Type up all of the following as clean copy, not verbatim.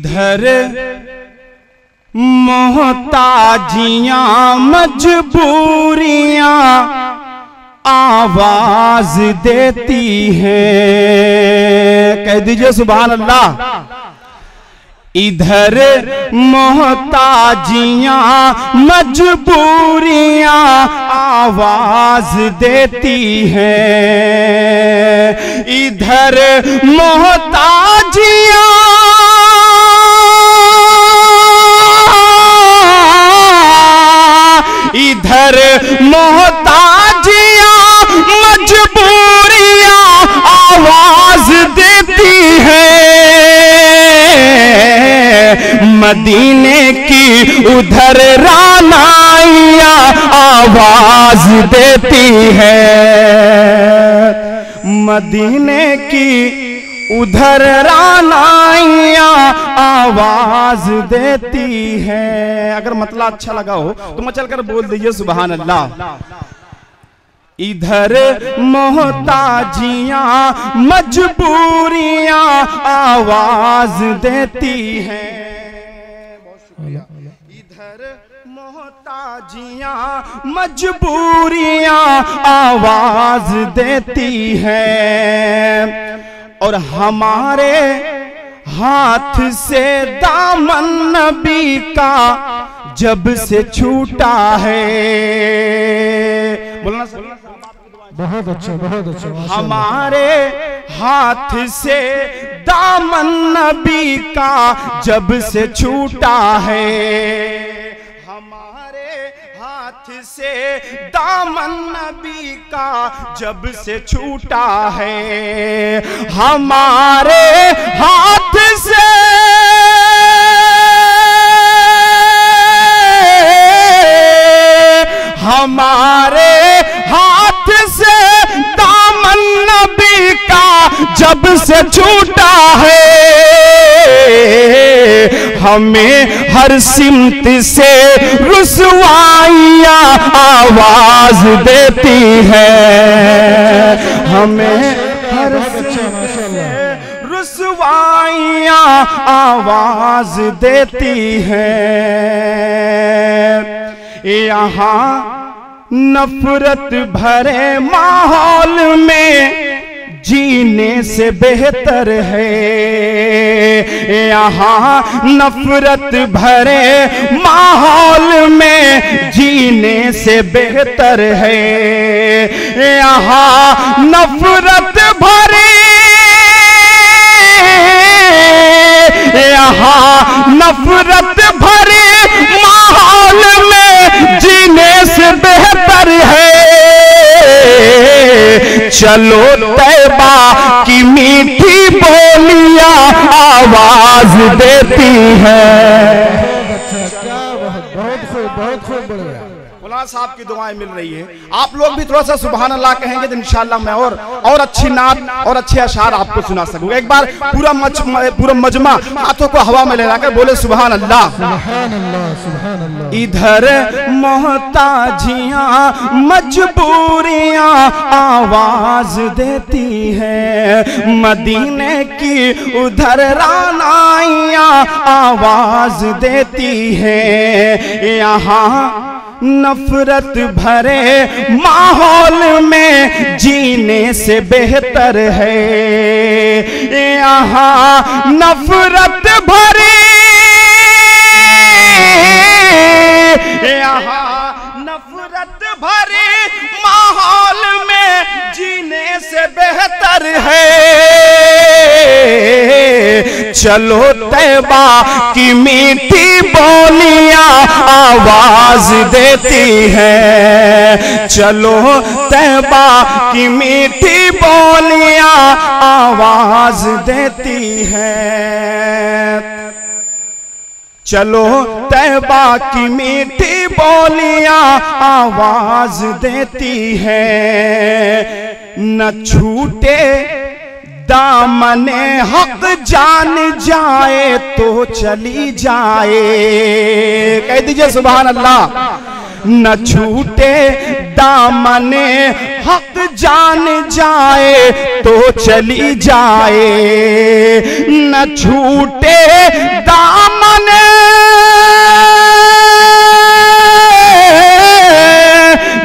इधर मोहताजियां मजबूरियां आवाज देती हैं। कह दीजिए सुभान अल्लाह। इधर मोहताजियां मजबूरियां आवाज देती हैं। इधर मोहताजियां इधर मोहताजियां मजबूरियां आवाज देती हैं। मदीने की उधर रानाइयां आवाज देती हैं। मदीने की उधर रानाइयां आवाज देती है। अगर मतलब अच्छा लगा हो तो मचल कर बोल दीजिए सुभान अल्लाह। इधर मोहताजियां मजबूरियां आवाज देती हैं। इधर मोहताजियां मजबूरियां आवाज देती हैं। और हमारे हाथ से दामन नबी का जब से छूटा है। बोलना बहुत अच्छा, बहुत अच्छा। हमारे हाथ से दामन नबी का जब से छूटा है। हमारे हाथ से दामन नबी का जब से छूटा है। हमारे हाथ से हमारे हाथ से दामन नबी का जब से छूटा है। हमें हर सिमत से रुसवाइयां आवाज देती है। हमें हर सिमत से रुसवाइयां आवाज देती है। यहाँ नफरत भरे माहौल में जीने से बेहतर है। यहाँ नफरत भरे माहौल में जीने से बेहतर है। यहाँ नफरत भरे यहाँ नफरत भरे माहौल में जीने से बेहतर है। चलो तैबा की मीठी बोलियां आवाज देती है। बहुत खूब बढ़ गया। मौलाना साहब की दुआएं मिल रही है। आप लोग भी थोड़ा सा सुभान अल्लाह कहेंगे तो इंशाअल्लाह मैं और अच्छी नात और अच्छे अशार आपको सुना सकूंगा। एक बार पूरा मजमा हाथों को हवा में लहराकर बोले सुभान अल्लाह। इधर मोहताजियां मजबूरियां आवाज देती हैं। मदीने की उधर रानाइयां आवाज देती हैं। यहाँ नफरत भरे माहौल में जीने से बेहतर है। यहाँ नफरत भरे यहाँ नफरत भरे माहौल में जीने से बेहतर है। चलो तैबा की मीठी बोलियां आवाज देती है। चलो तैबा की मीठी बोलियां आवाज देती है। चलो तैबा की मीठी बोलियां आवाज देती है। न छूटे दामने हक जान जाए तो चली जाए। कह दीजिए सुभान अल्लाह। न छूटे दामने हक जान जाए तो चली जाए, न छूटे दामने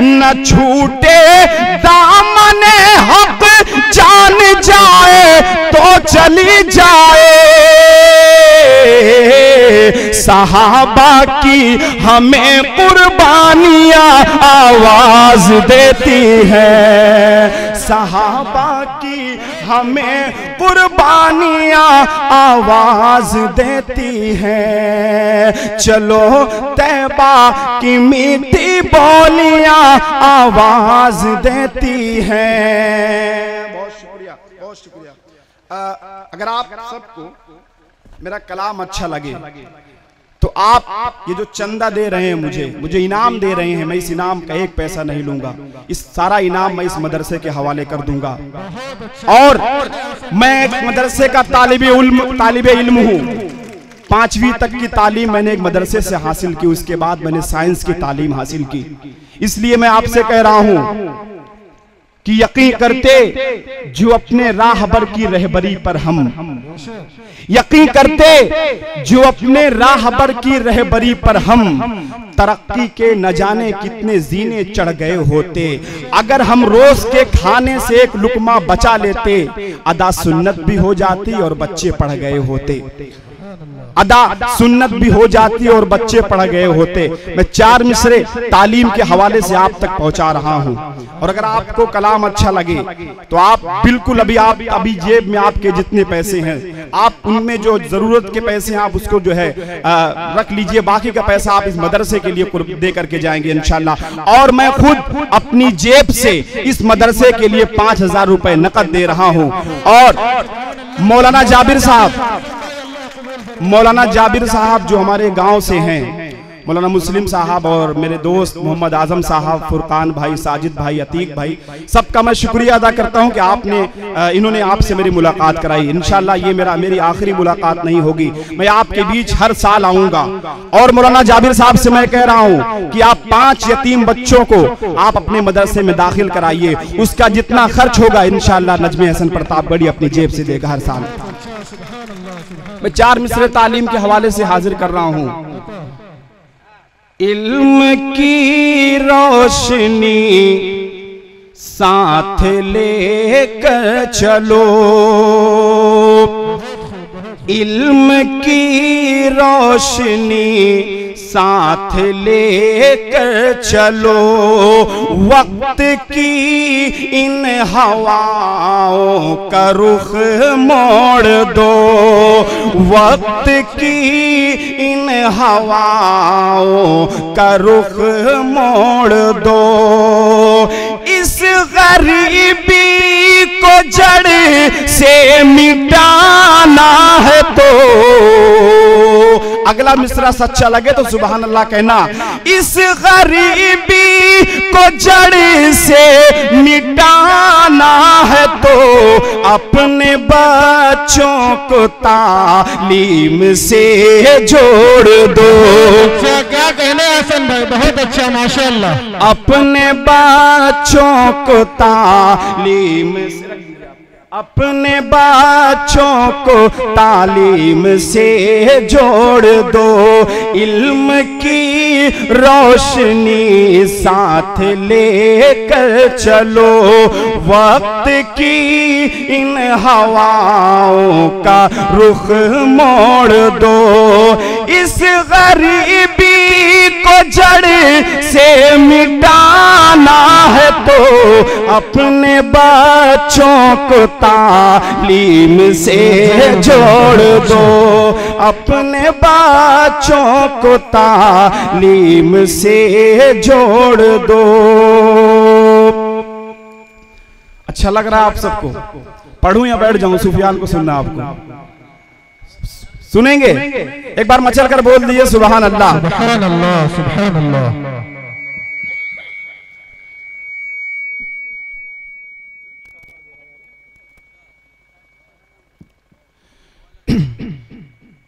न छूटे दामने हक जान जाए तो चली जाए। सहाबा की हमें कुर्बानियां आवाज देती है, सहाबा की हमें कुर्बानियां आवाज देती है। चलो तैबा की मीठी बोलियां आवाज देती है। बहुत शुक्रिया, बहुत शुक्रिया। अगर आप सबको मेरा कलाम अच्छा लगे तो आप ये जो चंदा दे रहे हैं, मुझे इनाम दे रहे हैं, मैं इस इनाम का एक पैसा नहीं लूंगा। इस सारा इनाम मैं इस मदरसे के हवाले कर दूंगा। और मैं एक मदरसे का तालिबे इल्म हूँ। 5वीं तक की तालीम मैंने एक मदरसे से हासिल की, उसके बाद मैंने साइंस की तालीम हासिल की। इसलिए मैं आपसे कह रहा हूँ कि यकीन करते जो अपने राहबर की रहबरी पर हम, यकीन करते जो अपने राहबर की रहबरी पर हम, तरक्की के न जाने कितने जीने चढ़ गए होते। अगर हम रोज के खाने से एक लुकमा बचा लेते, अदा सुन्नत भी हो जाती और बच्चे पढ़ गए होते, अदा सुन्नत भी हो जाती और बच्चे पढ़ गए होते। मैं 4 मिसरे तालीम के हवाले से आप तक पहुंचा रहा हूं। और अगर आपको कलाम अच्छा लगे तो आप बिल्कुल अभी जेब में आपके जितने पैसे हैं, आप उनमें जो जरूरत के पैसे हैं आप उसको जो है रख लीजिए। बाकी का पैसा आप इस मदरसे के लिए दे करके जाएंगे इंशाल्लाह। और मैं खुद अपनी जेब से इस मदरसे के लिए 5000 रुपए नकद दे रहा हूं। और मौलाना जाबिर साहब जो हमारे गांव से हैं, मौलाना मुस्लिम साहब और मेरे दोस्त मोहम्मद आजम साहब, फुरकान भाई, साजिद भाई, अतीक भाई, सबका मैं शुक्रिया अदा करता हूं कि इन्होंने आपसे मेरी मुलाकात कराई। इंशाल्लाह ये मेरी आखिरी मुलाकात नहीं होगी, मैं आपके बीच हर साल आऊंगा। और मौलाना जाबिर साहब से मैं कह रहा हूं कि आप 5 यतीम बच्चों को आप अपने मदरसे में दाखिल कराइए। उसका जितना खर्च होगा इंशाल्लाह नजमे हसन प्रतापगढ़ी अपनी जेब से देगा हर साल। मैं 4 मिसरे तालीम के हवाले से हाजिर कर रहा हूं। इल्म की रोशनी साथ लेकर चलो, इल्म की रोशनी साथ लेकर चलो, वक्त की इन हवाओं का रुख मोड़ दो, वक्त की इन हवाओं का रुख मोड़ दो। इस गरीबी को जड़ से मिटाना है तो, अगला मिसरा सच्चा लगे तो सुभान अल्लाह कहना। इस गरीबी को जड़ से मिटाना है तो अपने बच्चों को तालीम से जोड़ दो। क्या कहने हसन भाई, बहुत अच्छा माशाअल्लाह। अपने बच्चों को तालीम से, अपने बच्चों को तालीम से जोड़ दो, इल्म की रोशनी साथ लेकर चलो, वक्त की इन हवाओं का रुख मोड़ दो। इस गरीबी को जड़ से मिटाना है तो अपने बच्चों को तालीम से जोड़ दो, अपने बच्चों को तालीम से जोड़ दो। अच्छा लग रहा है आप सबको? पढ़ूं या बैठ जाऊं? सुफियान को सुनना आपको? सुनेंगे? एक बार मचल कर बोल दीजिए सुभान अल्लाह। सुभान अल्लाह, सुभान अल्लाह।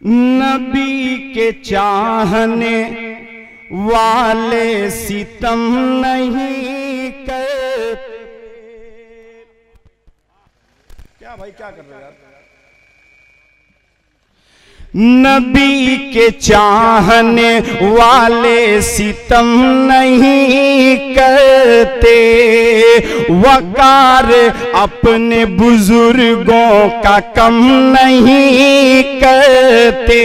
नबी के चाहने वाले सितम नहीं कर। क्या भाई क्या कर रहे हो यार? नबी के चाहने वाले सितम नहीं करते, वकार अपने बुजुर्गों का कम नहीं करते,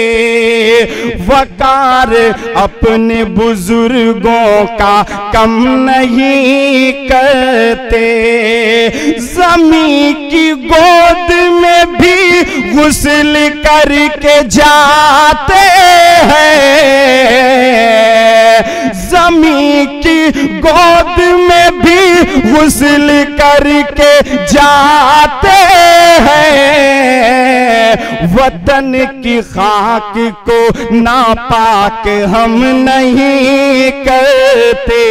वकार अपने बुजुर्गों का कम नहीं करते। ज़मीं की गोद में भी गुस्ल करके जाते हैं, ज़मीं की गोद में भी गुस्ल करके जाते हैं। वतन की खाक को नापाक हम नहीं करते,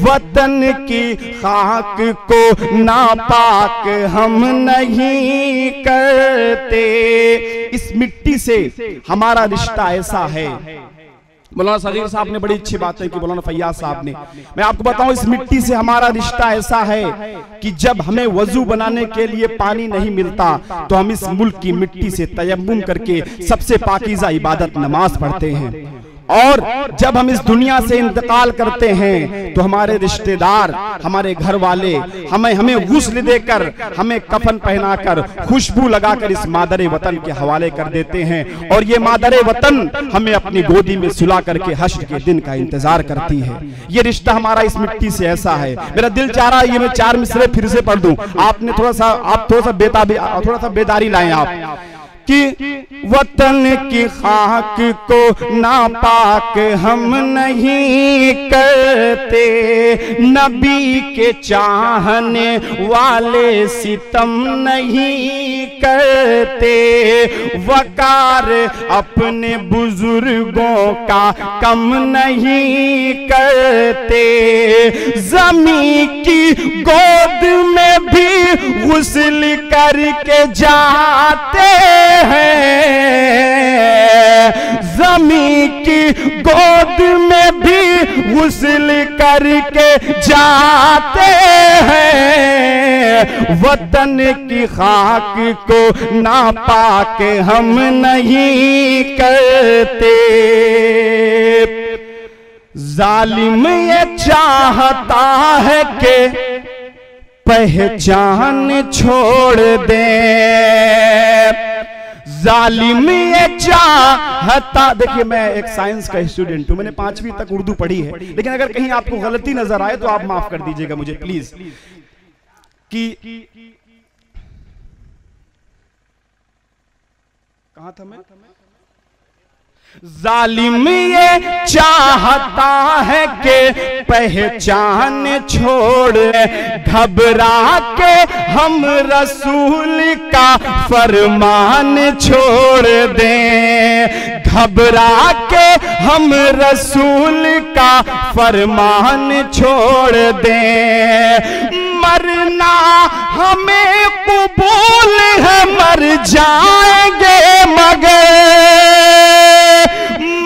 वतन की खाक को नापाक हम नहीं करते। इस मिट्टी से हमारा रिश्ता ऐसा है। मौलाना सगीर साहब ने बड़ी अच्छी बातें की, मौलाना फैयाज साहब ने। मैं आपको बताऊं, इस मिट्टी से हमारा रिश्ता ऐसा है कि जब हमें वजू बनाने के लिए पानी नहीं मिलता तो हम इस मुल्क की मिट्टी से तयम्मुम करके सबसे पाकीज़ा इबादत नमाज पढ़ते हैं। और जब हम इस दुनिया से इंतकाल करते हैं तो हमारे रिश्तेदार, हमारे घर वाले हमें गुस्ल देकर, हमें कफन पहनाकर, खुशबू लगाकर इस मादरे वतन के हवाले कर देते हैं। और ये मादरे वतन हमें अपनी गोदी में सुला करके हश्र के दिन का इंतजार करती है। ये रिश्ता हमारा इस मिट्टी से ऐसा है। मेरा दिल चाह रहा है ये मैं 4 मिसरे फिर से पढ़ दूं। आप थोड़ा सा बेदारी लाएं आप कि वतन की खाक को नापाक हम नहीं करते, नबी के चाहने वाले सितम नहीं करते, वकार अपने बुजुर्गों का कम नहीं करते। ज़मीं की गोद में भी गुस्ल करके जाते हैं, ज़मीं की गोद में भी गुस्ल करके जाते हैं। वतन की खाक को नापाक हम नहीं करते। जालिम ये चाहता है कि पहचान छोड़ दे, जालिम ये चाहता। देखिए मैं एक साइंस का स्टूडेंट हूं, मैंने 5वीं तक उर्दू पढ़ी है, लेकिन अगर कहीं आपको गलती नजर आए तो आप माफ कर दीजिएगा मुझे प्लीज। कि कहां था मैं? जालिम ये चाहता है कि पहचान छोड़, घबरा के हम रसूल का फरमान छोड़ दें, घबरा के हम रसूल का फरमान छोड़ दें। मरना हमें कबूल है, मर जाएंगे मगर,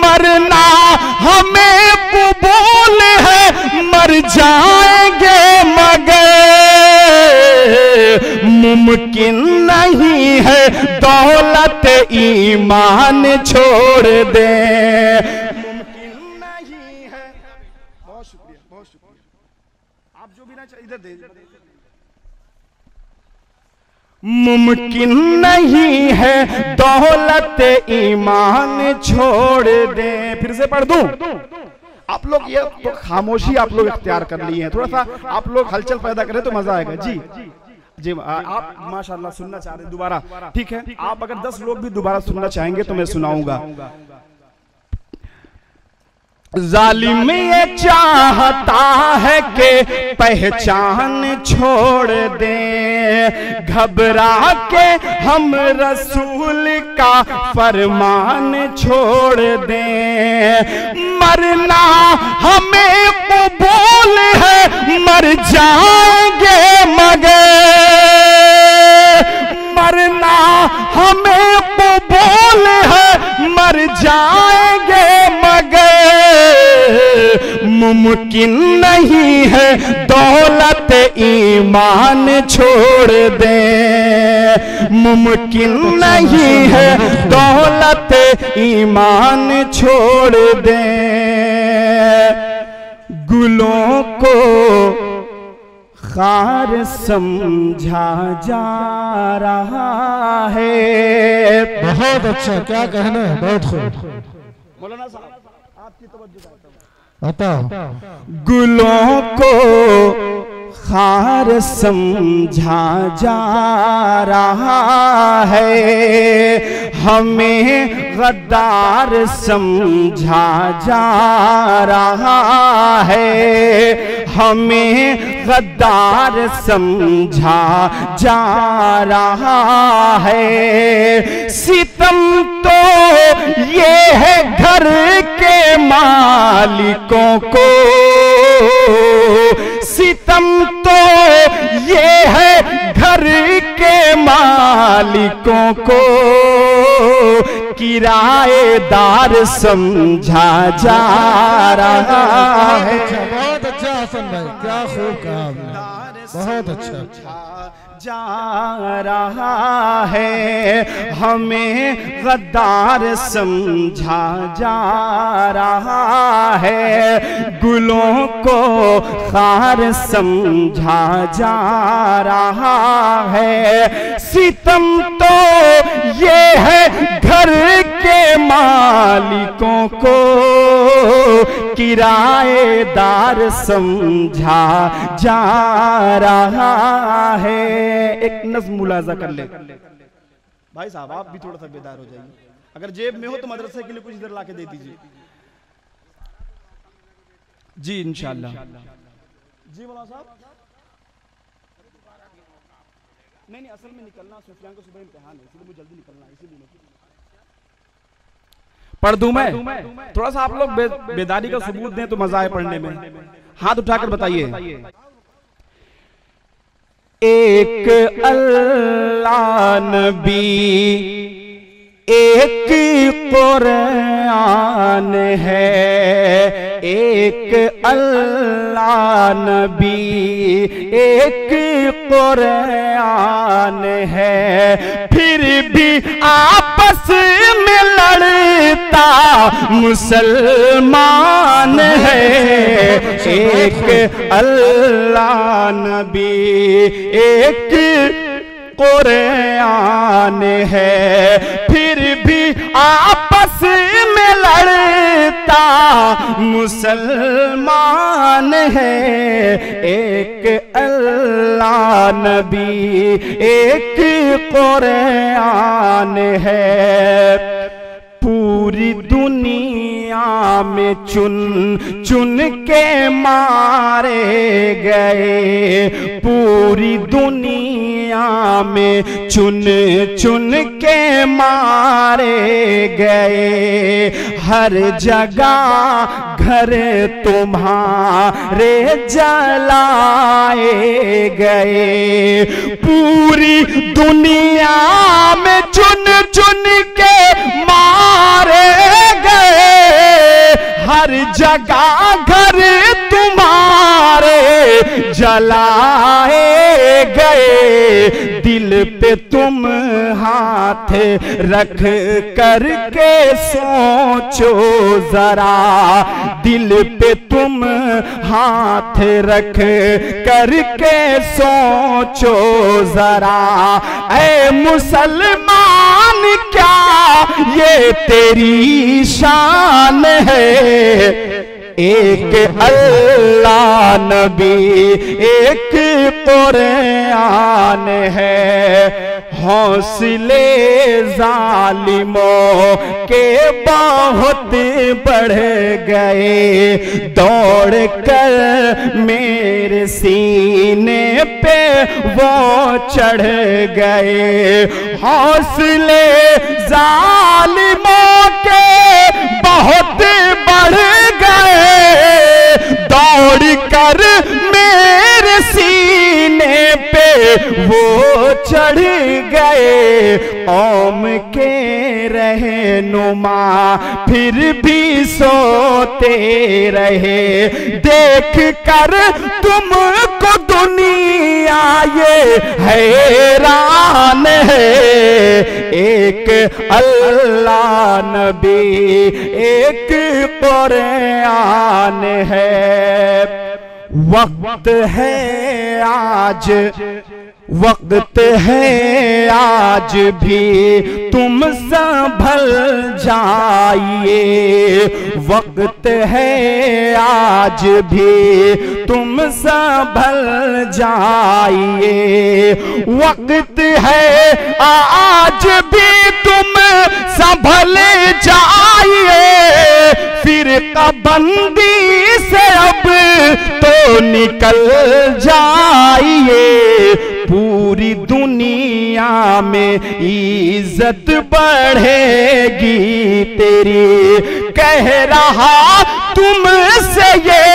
मरना हमें कबूल है, मर जाएंगे मगर, मुमकिन नहीं है दौलत ईमान छोड़ दे, मुमकिन नहीं है। बहुत शुक्रिया, बहुत शुक्रिया। आप जो भी ना चाहिए इधर दे। मुमकिन नहीं है दौलत ईमान छोड़ दे। फिर से पढ़ दूं? आप लोग ये तो खामोशी आप लोग इख्तियार कर लिए हैं, थोड़ा सा आप लोग हलचल पैदा करें तो मजा आएगा। जी जी आप माशाल्लाह सुनना चाह रहे हैं दोबारा, ठीक है। आप अगर 10 लोग भी दोबारा सुनना चाहेंगे तो मैं सुनाऊंगा। जालिम ये चाहता है कि पहचान छोड़ दे, घबरा के हम रसूल का फरमान छोड़ दे। मरना हमें कबूल है, मर जाएंगे मगर, मरना हमें कबूल है, मर जाएंगे मगर, मुमकिन नहीं है दौलत ईमान छोड़ दे, मुमकिन नहीं है दौलत ईमान छोड़ दे। गुलों को खार समझा जा रहा है। बहुत अच्छा, क्या कहना है, बहुत खूब। मौलाना साहब आपकी तवज्जो बताओ। गुलों को खार समझा जा रहा है, हमें गद्दार समझा जा रहा है, हमें गद्दार समझा जा रहा है। सितम तो ये है घर के मालिकों को, सितम तो ये है घर के मालिकों को, किराएदार समझा जा रहा है। बहुत अच्छा हसन भाई, क्या खूब कहा आपने, बहुत अच्छा। जा रहा है, हमें गद्दार समझा जा रहा है। गुलों को खार समझा जा रहा है। सितम तो ये है घर के मालिकों को, किराएदार समझा जा रहा है। एक नज़्म मुलाजा कर ले भाई साहब, आप भी थोड़ा सा बेदार हो जाइए। अगर जेब में हो तो मदरसे के लिए कुछ इधर लाके दे दीजिए। जी इंशाल्लाह। जी मौलाना साहब, नहीं असल में निकलना सुफियान का सुबह इम्तिहान है, इसलिए मुझे जल्दी निकलना है, इसीलिए पढ़ दूं मैं। थोड़ा सा आप लोग बेदारी का सबूत दें तो मजा आए पढ़ने में। हाथ उठाकर बताइए। एक अल्लाह नबी, एक कुरान है। एक अल्लाह नबी, एक कुरान है। फिर भी आपस में लड़ता मुसलमान है। एक अल्लाह नबी, एक कुरान है। फिर भी आपस में लड़ता मुसलमान है। एक अल्लाह नबी, एक कुरान है। पूरी दुनिया में चुन चुन के मारे गए, पूरी दुनिया में चुन चुन के मारे गए। हर जगह घर तुम्हारे जलाए गए। पूरी दुनिया में चुन चुन के मारे गए। हर जगह घर तुम्हारे जलाए गए। दिल पे तुम हाथ रख कर के सोचो जरा, दिल पे तुम हाथ रख कर के सोचो जरा। ऐ मुसलमान क्या ये तेरी शान है। एक अल्लाह नबी, एक कुरान है। हौसले जालिमों के बहुत बढ़ गए। दौड़ कर मेरे सीने पे वो चढ़ गए। हौसले जालिमों के बहुत बढ़ गए। दौड़ कर मेरे सीने पे वो चढ़ गए। कौम के रहनुमा फिर भी सोते रहे। देख कर तुमको दुनिया ये हैरान है, एक अल्लाह नबी एक कुरान है। वक्त है आज, वक्त है आज भी तुम संभल जाइए। वक्त है आज भी तुम संभल जाइए। वक्त है आज भी तुम संभल जाइए। फिर बंदी से अब तो निकल जाइए। पूरी दुनिया में इज्जत बढ़ेगी तेरी। कह रहा तुमसे ये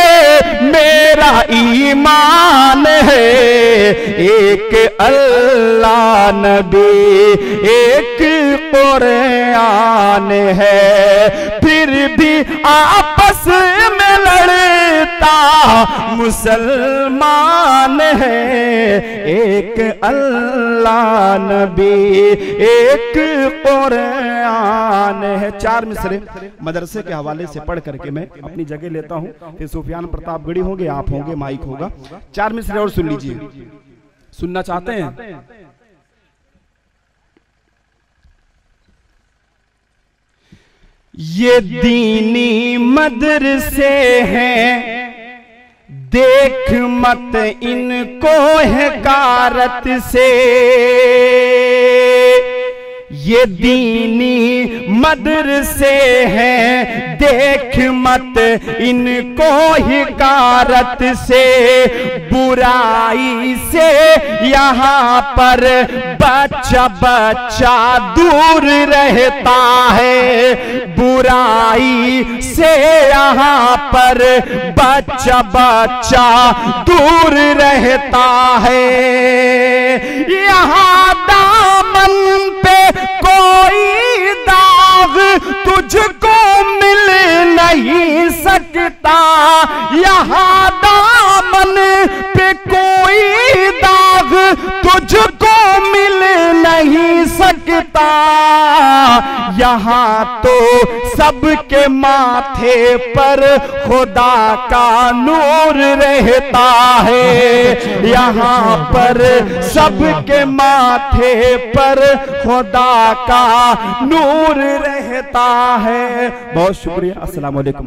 मेरा ईमान है, एक अल्लाह नबी एक कुरान है। फिर भी आपस में लड़ता मुसलमान है, एक अल्लाह नबी एक कुरान है। 4 मिसरे मदरसे के हवाले से पढ़ करके मैं अपनी जगह लेता हूं, फिर सुफियान प्रतापगढ़ी होंगे, आप होंगे, माइक होगा। 4 मिसरे और सुन लीजिए, सुनना चाहते हैं? ये दीनी मदरसे हैं, देख मत इनको हकारत से। ये दीनी मदरसे हैं, देख मत इनको हिकारत से। बुराई से यहाँ पर बच्चा बच्चा दूर रहता है। बुराई से यहाँ पर बच्चा बच्चा दूर रहता है। यहाँ दामन पे कोई दाग तुझको मिल नहीं सकता। यहाँ दामन पे कोई दाग तुझको मिल नहीं सकता। यहाँ तो सबके माथे पर खुदा का नूर रहता है। यहाँ पर सबके माथे पर खुदा का नूर रहता है। बहुत शुक्रिया। अस्सलाम वालेकुम।